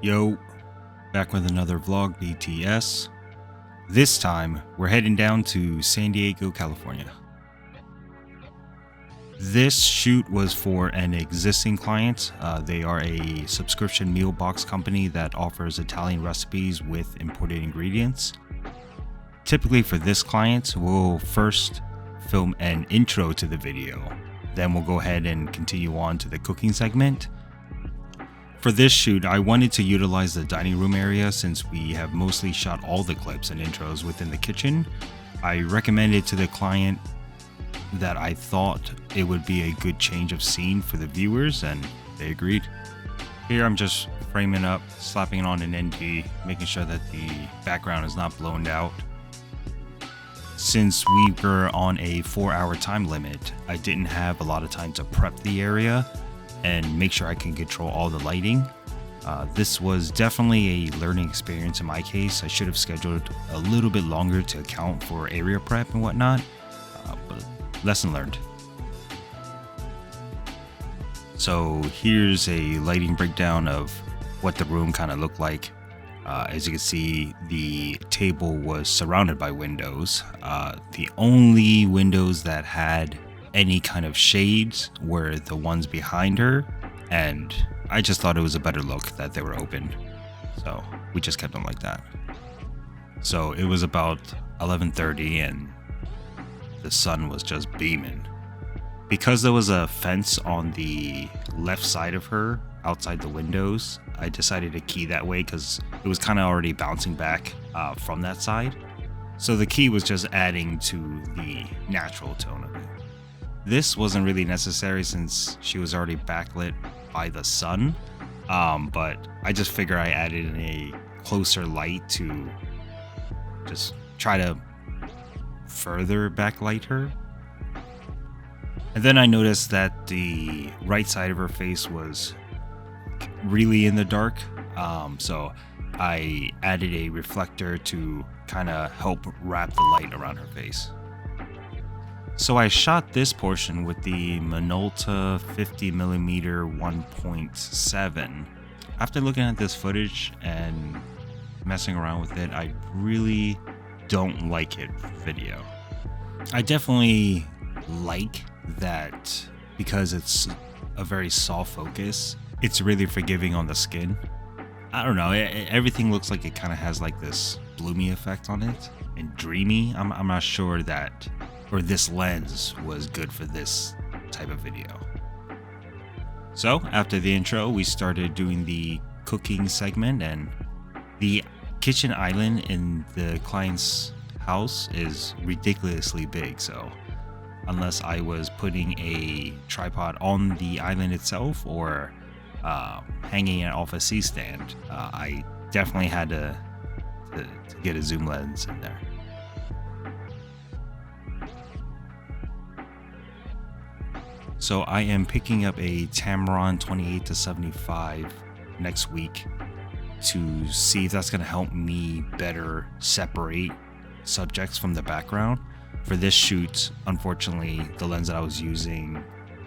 Yo, back with another vlog BTS. This time, we're heading down to San Diego, California. This shoot was for an existing client. They are a subscription meal box company that offers Italian recipes with imported ingredients. Typically for this client, we'll first film an intro to the video. Then we'll go ahead and continue on to the cooking segment. For this shoot, I wanted to utilize the dining room area since we have mostly shot all the clips and intros within the kitchen. I recommended to the client that I thought it would be a good change of scene for the viewers, and they agreed. Here I'm just framing up, slapping it on an ND, making sure that the background is not blown out. Since we were on a 4-hour time limit, I didn't have a lot of time to prep the area and make sure I can control all the lighting. This was definitely a learning experience in my case. I should have scheduled a little bit longer to account for area prep and whatnot, but lesson learned. So here's a lighting breakdown of what the room kind of looked like. As you can see, the table was surrounded by windows. The only windows that had any kind of shades were the ones behind her, and I just thought it was a better look that they were open, so we just kept them like that. So it was about 11:30 and the sun was just beaming. Because there was a fence on the left side of her outside the windows, I decided to key that way because it was kind of already bouncing back from that side. So the key was just adding to the natural tone of it. This wasn't really necessary since she was already backlit by the sun, but I just figure I added in a closer light to just try to further backlight her. And then I noticed that the right side of her face was really in the dark, so I added a reflector to kind of help wrap the light around her face. So I shot this portion with the Minolta 50mm 1.7. After looking at this footage and messing around with it, I really don't like it for video. I definitely like that because it's a very soft focus. It's really forgiving on the skin. I don't know, everything looks like it kind of has like this bloomy effect on it and dreamy. I'm not sure that, or this lens was good for this type of video. So after the intro, we started doing the cooking segment, and the kitchen island in the client's house is ridiculously big. So unless I was putting a tripod on the island itself or hanging it off a C-stand, I definitely had to get a zoom lens in there. So I am picking up a Tamron 28-75 next week to see if that's going to help me better separate subjects from the background. For this shoot, unfortunately, the lens that I was using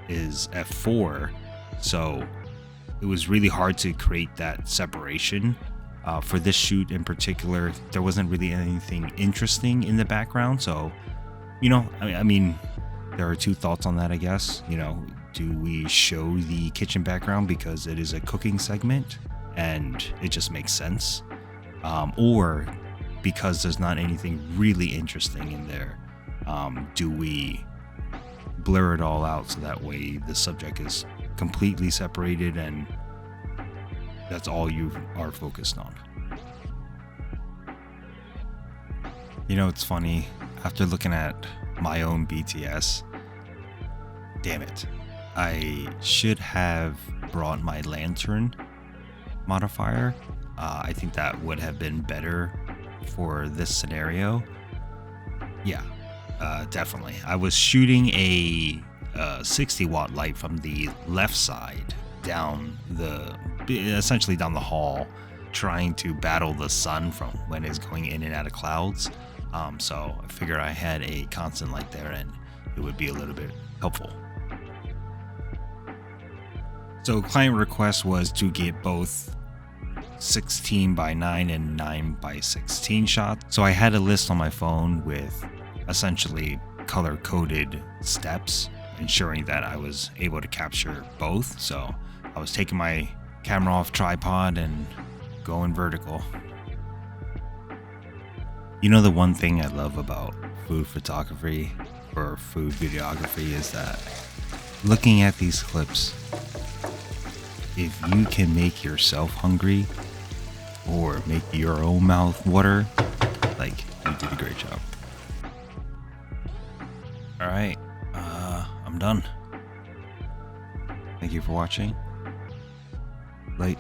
is f4, so it was really hard to create that separation. For this shoot in particular, there wasn't really anything interesting in the background, so, you know, I mean, there are two thoughts on that, I guess. You know, do we show the kitchen background because it is a cooking segment and it just makes sense? Or because there's not anything really interesting in there, do we blur it all out so that way the subject is completely separated and that's all you are focused on? You know, it's funny, after looking at my own BTS, damn it, I should have brought my lantern modifier. I think that would have been better for this scenario. Yeah, definitely. I was shooting a 60-watt light from the left side essentially down the hall, trying to battle the sun from when it's going in and out of clouds. So I figured I had a constant light there and it would be a little bit helpful. So client request was to get both 16 by 9 and 9 by 16 shots. So I had a list on my phone with essentially color coded steps, ensuring that I was able to capture both. So I was taking my camera off tripod and going vertical. You know, the one thing I love about food photography or food videography is that looking at these clips, if you can make yourself hungry or make your own mouth water, like, you did a great job. All right, I'm done. Thank you for watching. Late.